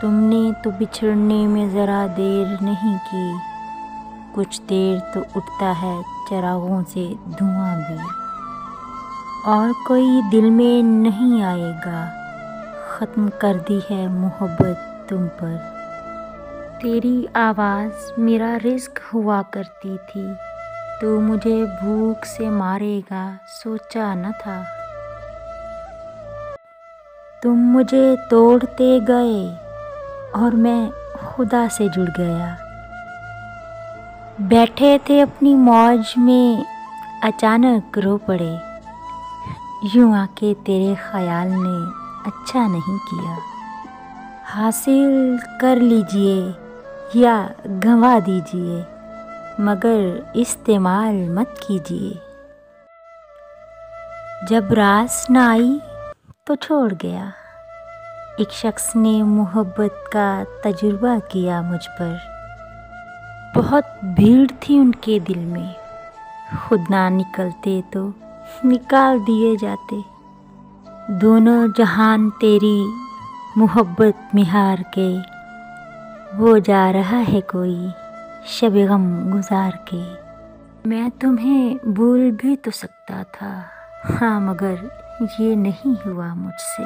तुमने तो बिछड़ने में ज़रा देर नहीं की, कुछ देर तो उठता है चिरागों से धुआं भी, और कोई दिल में नहीं आएगा। ख़त्म कर दी है मोहब्बत तुम पर। तेरी आवाज़ मेरा रिज़्क हुआ करती थी, तो मुझे भूख से मारेगा सोचा न था। तुम मुझे तोड़ते गए और मैं खुदा से जुड़ गया। बैठे थे अपनी मौज में, अचानक रो पड़े। यूं आके तेरे ख्याल ने अच्छा नहीं किया। हासिल कर लीजिए या गंवा दीजिए, मगर इस्तेमाल मत कीजिए। जब रास न आई तो छोड़ गया। एक शख्स ने मोहब्बत का तजुर्बा किया मुझ पर। बहुत भीड़ थी उनके दिल में, खुद ना निकलते तो निकाल दिए जाते। दोनों जहान तेरी मोहब्बत में हार के, वो जा रहा है कोई शब गम गुजार के। मैं तुम्हें भूल भी तो सकता था, हाँ, मगर ये नहीं हुआ मुझसे।